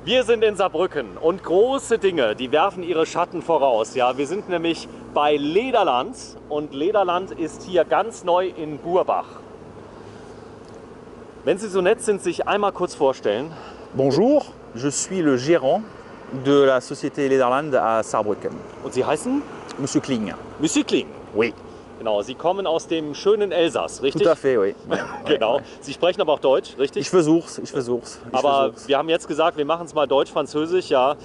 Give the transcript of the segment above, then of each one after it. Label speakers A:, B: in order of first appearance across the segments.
A: Wir sind in Saarbrücken und große Dinge, die werfen ihre Schatten voraus. Ja, wir sind nämlich bei Lederland und Lederland ist hier ganz neu in Burbach. Wenn Sie so nett sind, sich einmal kurz vorstellen.
B: Bonjour, je suis le gérant de la société Lederland à Saarbrücken.
A: Und Sie heißen?
B: Monsieur Kling.
A: Monsieur Kling.
B: Oui.
A: Genau, Sie kommen aus dem schönen Elsass, richtig?
B: Tout à fait, oui.
A: Genau. Sie sprechen aber auch Deutsch, richtig?
B: Ich versuch's, ich versuch's.
A: Aber wir haben jetzt gesagt, wir machen es mal Deutsch-Französisch, ja,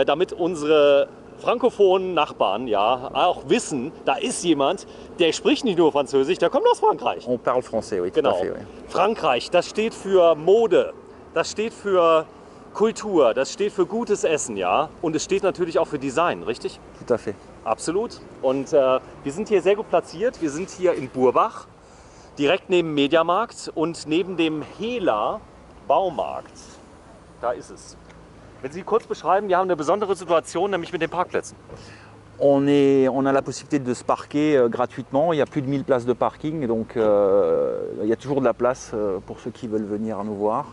A: damit unsere frankophonen Nachbarn ja auch wissen, da ist jemand, der spricht nicht nur Französisch, der kommt aus Frankreich.
B: On parle français, oui, tout
A: Genau.
B: à fait, oui.
A: Frankreich, das steht für Mode, das steht für Kultur, das steht für gutes Essen, ja, und es steht natürlich auch für Design, richtig?
B: Tout à fait.
A: Absolut. Und wir sind hier sehr gut platziert. Wir sind hier in Burbach, direkt neben dem Mediamarkt und neben dem Hela Baumarkt. Da ist es. Wenn Sie kurz beschreiben, wir haben eine besondere Situation, nämlich mit den Parkplätzen.
B: On a la possibilité de se parquer gratuitement. Il y a plus de 1000 places de parking, donc il y a toujours de la place pour ceux qui veulent venir nous voir.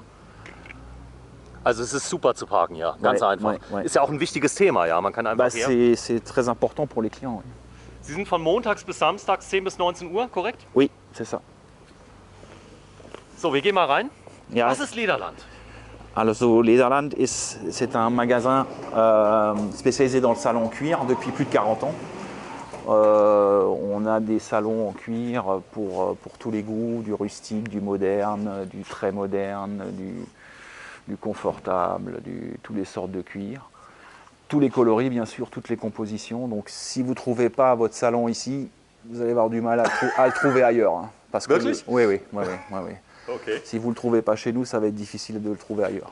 A: Also es ist super zu parken, ja, ganz einfach.
B: Ouais.
A: Ist ja auch ein wichtiges Thema, ja, man kann einfach
B: c'est très important pour les clients. Oui,
A: Sie sind von montags bis samstags 10 bis 19 Uhr, korrekt?
B: oui, c'est ça.
A: So, wir gehen mal rein.
B: Ja.
A: Was ist Lederland?
B: Also Lederland, c'est un magasin spécialisé dans le salon en cuir depuis plus de 40 ans. On a des salons en cuir pour tous les goûts, du rustique, du moderne, du très moderne, du confortable, toutes les sortes de cuir. Tous les coloris, bien sûr, toutes les compositions. Donc si vous ne trouvez pas votre salon ici, vous allez avoir du mal à le trouver ailleurs. Hein, parce que oui.
A: Okay.
B: Si vous ne le trouvez pas chez nous, ça va être difficile de le trouver ailleurs.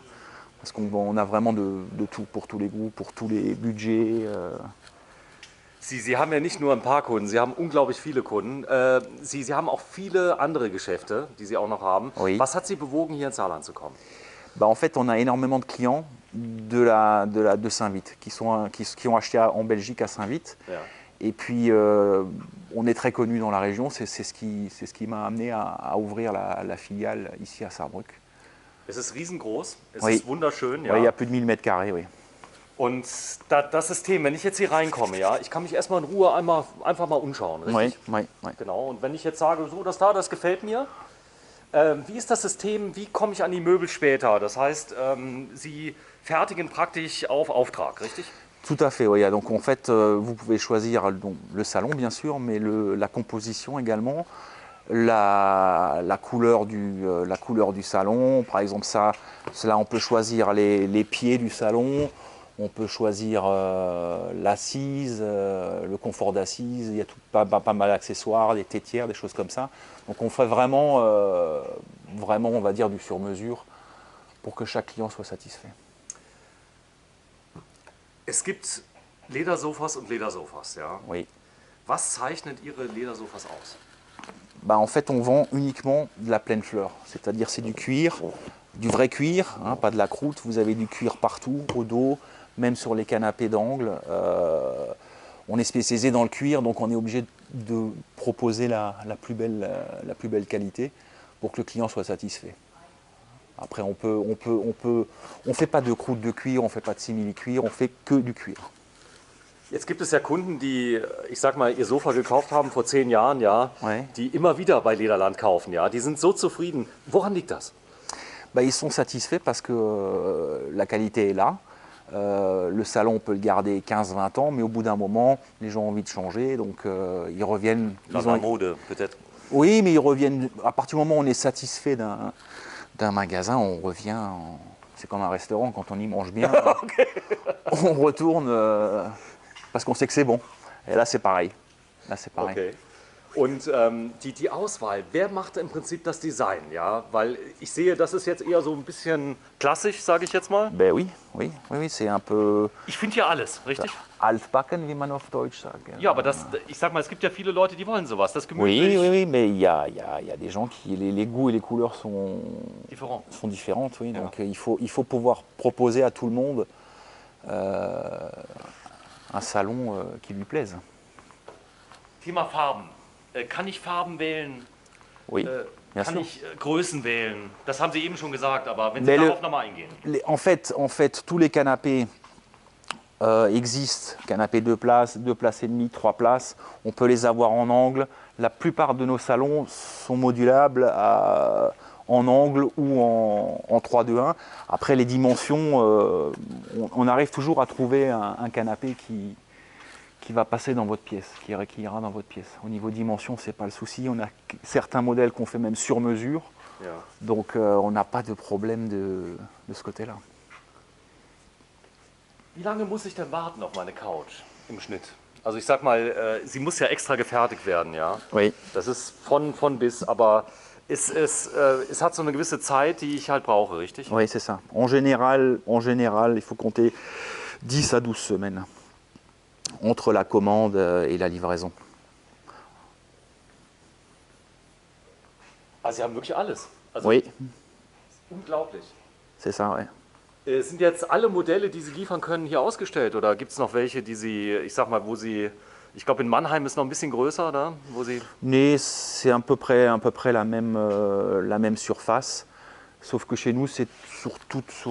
B: Parce qu'on a vraiment de tout, pour tous les goûts, pour tous les budgets.
A: Sie haben ja nicht nur ein paar Kunden, Sie haben unglaublich viele Kunden. Sie haben auch viele andere Geschäfte, die Sie auch noch haben.
B: Oui.
A: Was hat Sie bewogen, hier ins Saarland zu kommen?
B: Bah, en fait, on a énormément de clients de Saint-Vith qui ont acheté en Belgique à Saint-Vith.
A: Ja.
B: Et puis, on est très connu dans la région. C'est ce qui m'a amené à ouvrir la filiale ici à Saarbrücken.
A: Es ist riesengroß, es
B: Oui.
A: ist wunderschön. Ja.
B: Ouais, il y a plus de 1000 mètres carrés, oui.
A: Und das System, wenn ich jetzt hier reinkomme, ja, ich kann mich erstmal in Ruhe einfach mal umschauen, richtig?
B: Oui.
A: Genau, und wenn ich jetzt sage, so, das gefällt mir, wie ist das System, wie komme ich an die Möbel später? Das heißt, Sie fertigen praktisch auf Auftrag, richtig?
B: Tout à fait, oui. Donc en fait, vous pouvez choisir le salon, bien sûr, mais la composition également, la couleur du salon. Par exemple, cela, on peut choisir les pieds du salon, on peut choisir l'assise, le confort d'assise. Il y a pas mal d'accessoires, des tétières, des choses comme ça. Donc on fait vraiment, on va dire, du sur-mesure pour que chaque client soit satisfait.
A: Es gibt Ledersofas und Ledersofas, ja.
B: Oui.
A: Was zeichnet Ihre Ledersofas aus?
B: Bah, en fait, on vend uniquement de la pleine fleur, c'est-à-dire c'est du cuir, du vrai cuir, hein, pas de la croûte. Vous avez du cuir partout, au dos, même sur les canapés d'angle. On est spécialisé dans le cuir, donc on est obligé de proposer la plus belle qualité pour que le client soit satisfait. Après, on fait pas de croûte de cuir, on fait pas de simili-cuir, on fait que du cuir.
A: Jetzt gibt es ja Kunden, die, ich sag mal, ihr Sofa gekauft haben vor 10 Jahren, ja,
B: Ouais.
A: die immer wieder bei Lederland kaufen, ja. Die sind so zufrieden. Woran liegt das?
B: Bah, ils sont satisfaits parce que la qualité est là. Le salon, on peut le garder 15-20 ans, mais au bout d'un moment, les gens ont envie de changer, donc ils reviennent.
A: La Mode, peut-être.
B: Oui, mais ils reviennent. À partir du moment où on est satisfait d'un magasin, on revient. C'est comme un restaurant, quand on y mange bien,
A: Okay.
B: on retourne parce qu'on sait que c'est bon. Et là, c'est pareil.
A: Okay. Und die Auswahl, wer macht im Prinzip das Design, ja? Weil ich sehe, das ist jetzt eher so ein bisschen klassisch, sage ich jetzt mal.
B: Ben oui, c'est un peu
A: Ich finde hier alles, richtig?
B: altbacken, wie man auf Deutsch sagt.
A: Ja, aber ich sag mal, es gibt ja viele Leute, die wollen sowas, das
B: Oui,
A: gemütlich,
B: oui, mais il y a des gens qui les goûts et les couleurs sont
A: different.
B: différentes, oui.
A: Ja.
B: Donc il faut pouvoir proposer à tout le monde un salon qui lui plaise.
A: Thema Farben. Kann ich Farben wählen?
B: Oui. Bien
A: kann
B: sûr.
A: ich Größen wählen? Das haben Sie eben schon gesagt, aber wenn Sie
B: Mais
A: darauf nochmal eingehen.
B: En fait, tous les canapés existent. Canapé 2 places et demie, 3 places. On peut les avoir en angle. La plupart de nos salons sont modulables en angle ou en 3-2-1. Après, les dimensions, on arrive toujours à trouver un canapé qui va passer dans votre pièce, qui ira dans votre pièce. Au niveau dimension, c'est pas le souci. On a certains modèles qu'on fait même sur mesure.
A: Ja.
B: Donc on n'a pas de problème de ce côté-là.
A: Wie lange muss ich denn warten auf meine Couch im Schnitt? Also ich sag mal, sie muss ja extra gefertigt werden, ja.
B: Oui.
A: Das ist von bis, aber es hat so eine gewisse Zeit, die ich halt brauche, richtig?
B: Oui, c'est ça. En général, il faut compter 10 à 12 semaines entre la commande et la livraison.
A: Also Sie haben wirklich alles. Also
B: Oui,
A: unglaublich.
B: c'est ça, ouais.
A: Sind jetzt alle Modelle, die Sie liefern können, hier ausgestellt oder gibt es noch welche, die Sie, ich sag mal, wo Sie, ich glaube in Mannheim ist noch ein bisschen größer, oder? Wo Sie
B: Mais c'est à peu près la même surface, sauf que chez nous, c'est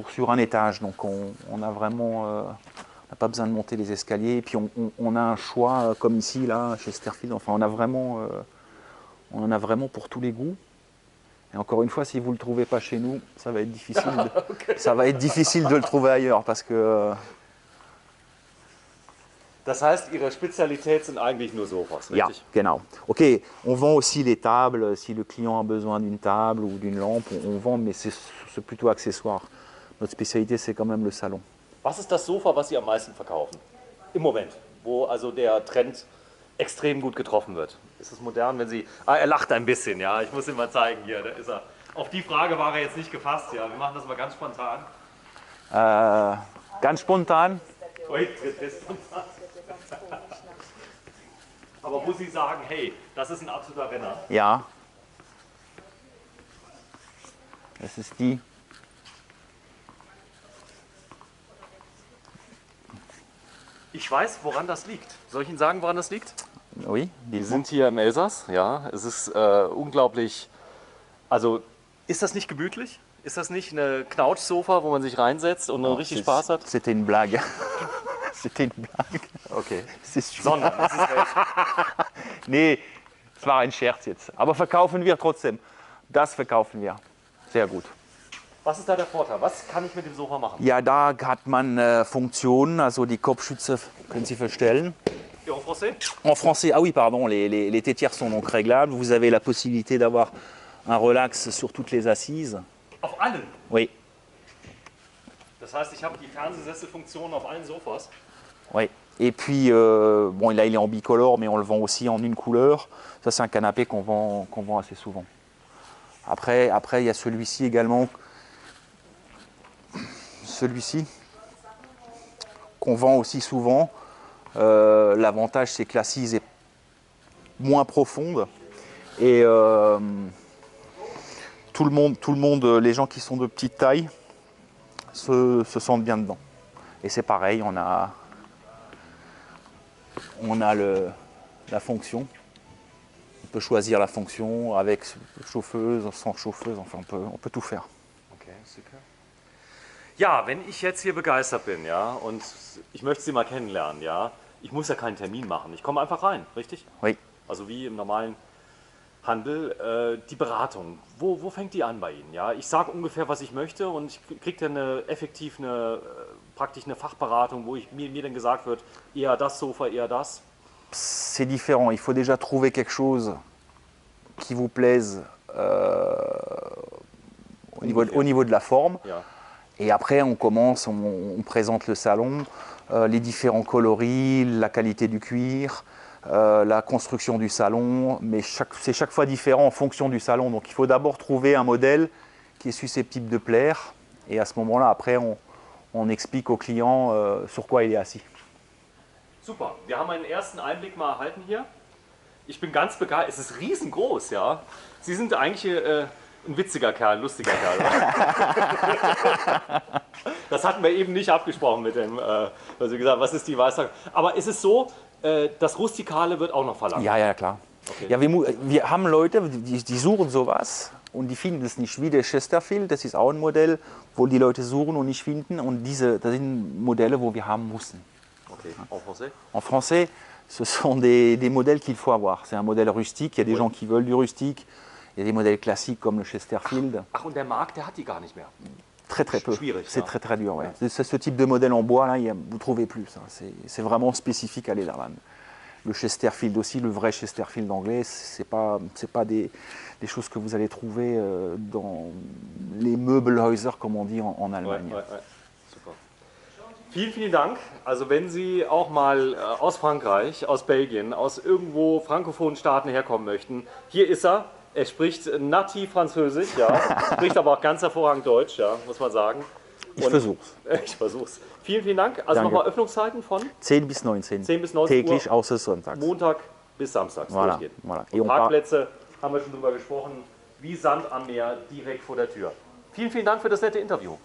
B: sur un étage. Donc on a vraiment... on n'a pas besoin de monter les escaliers. Et puis on a un choix, comme ici, là, chez Sterfield. Enfin, on en a vraiment pour tous les goûts. Et encore une fois, si vous ne le trouvez pas chez nous, ça va être difficile ça va être difficile de le trouver ailleurs. Parce que...
A: Das heißt, Ihre Spezialität sind eigentlich nur Sofas,
B: Ja,
A: richtig?
B: genau. Ok, on vend aussi les tables. Si le client a besoin d'une table ou d'une lampe, on vend, mais c'est plutôt accessoire. Notre spécialité, c'est quand même le salon.
A: Was ist das Sofa, was Sie am meisten verkaufen? Im Moment, wo also der Trend extrem gut getroffen wird. Ist es modern, wenn Sie... Ah, er lacht ein bisschen, ja. Ich muss ihm mal zeigen, hier, da ist er. Auf die Frage war er jetzt nicht gefasst, ja. Wir machen das mal ganz spontan.
B: Ganz spontan.
A: Ui, das ist spontan. Aber wo Sie sagen, hey, das ist ein absoluter Renner.
B: Ja. Das ist die.
A: Ich weiß, woran das liegt. Soll ich Ihnen sagen, woran das liegt?
B: Oui,
A: Wir sind hier im Elsass, ja. Es ist unglaublich. Also, ist das nicht gemütlich? Ist das nicht eine Knautschsofa, wo man sich reinsetzt und richtig Spaß hat?
B: C'était une blague. C'était une blague.
A: Okay.
B: C'est sûr.
A: Sondern, es ist echt.
B: Nee, es war ein Scherz jetzt. Aber verkaufen wir trotzdem. Das verkaufen wir. Sehr gut.
A: Was ist da der Vorteil? Was kann ich mit dem Sofa machen?
B: Ja, da hat man Funktionen, also die Kopfschütze können Sie verstellen.
A: Et en français?
B: En français, ah oui, pardon, les tétières sont donc réglables. Vous avez la possibilité d'avoir un relax sur toutes les assises.
A: Auf allen.
B: Oui,
A: Das heißt, ich habe die Fernsehsesselfunktion auf allen Sofas.
B: oui. Et puis, bon, là, il est en bicolore, mais on le vend aussi en une couleur. Ça, c'est un canapé qu'on vend assez souvent. Après, il y a celui-ci également. Celui-ci, qu'on vend aussi souvent. L'avantage, c'est que l'assise est moins profonde. Et tout le monde, les gens qui sont de petite taille, se sentent bien dedans. Et c'est pareil, on a la fonction. On peut choisir la fonction avec chauffeuse, sans chauffeuse, enfin on peut tout faire.
A: Okay, super. Ja, wenn ich jetzt hier begeistert bin, ja, und ich möchte Sie mal kennenlernen, ja, ich muss ja keinen Termin machen. Ich komme einfach rein, richtig?
B: Oui.
A: Also wie im normalen Handel. Die Beratung, wo fängt die an bei Ihnen? Ja, ich sage ungefähr, was ich möchte und ich kriege dann praktisch eine Fachberatung, wo mir dann gesagt wird, eher das Sofa, eher das.
B: C'est différent. Il faut déjà trouver quelque chose qui vous plaise au niveau de la forme.
A: Ja.
B: Et après, on commence, on présente le salon, les différents coloris, la qualité du cuir, la construction du salon. Mais c'est chaque fois différent en fonction du salon. Donc il faut d'abord trouver un modèle qui est susceptible de plaire. Et à ce moment-là, après, on explique au client sur quoi il est assis.
A: Super, wir haben einen ersten Einblick mal erhalten hier. Ich bin ganz begeistert, es ist riesengroß, ja. Sie sind eigentlich ein witziger Kerl, ein lustiger Kerl. Das hatten wir eben nicht abgesprochen mit dem, was Sie gesagt haben, was ist die Weisheit. Aber ist es so, das Rustikale wird auch noch verlangt?
B: Ja, ja, klar.
A: Okay.
B: Ja, wir haben Leute, die suchen sowas und die finden es nicht, wie der Chesterfield. Das ist auch ein Modell, wo die Leute suchen und nicht finden. Und das sind Modelle, wo wir haben müssen.
A: Okay, en français?
B: En français, ce sont des modèles qu'il faut avoir. C'est un modèle rustique. Il y a des
A: Oui.
B: gens qui veulent du rustique. Il y a des modèles classiques comme le Chesterfield.
A: Ach, und der Markt, der hat die gar nicht mehr.
B: Très très peu.
A: Schwierig,
B: C'est
A: ça.
B: très très dur. Ouais. C'est ce type de modèle en bois là, vous ne trouvez plus. Ça. C'est vraiment spécifique à Lederland. Le Chesterfield aussi, le vrai Chesterfield anglais, c'est pas des choses que vous allez trouver dans les Möbelhäuser, comme on dit en Allemagne.
A: Super. Vielen, vielen Dank. Also wenn Sie auch mal aus Frankreich, aus Belgien, aus irgendwo frankophonen Staaten herkommen möchten, hier ist er. Er spricht nativ Französisch, ja, spricht aber auch ganz hervorragend Deutsch, ja, muss man sagen.
B: Ich versuch's.
A: Ich versuch's. Vielen, vielen Dank. Also
B: Danke.
A: nochmal Öffnungszeiten von
B: 10 bis 19.
A: 10 bis 19
B: Täglich
A: Uhr.
B: außer Sonntags.
A: Montag bis Samstag
B: Voilà,
A: durchgehen.
B: voilà.
A: Und Parkplätze haben wir schon drüber gesprochen, wie Sand am Meer direkt vor der Tür. Vielen, vielen Dank für das nette Interview.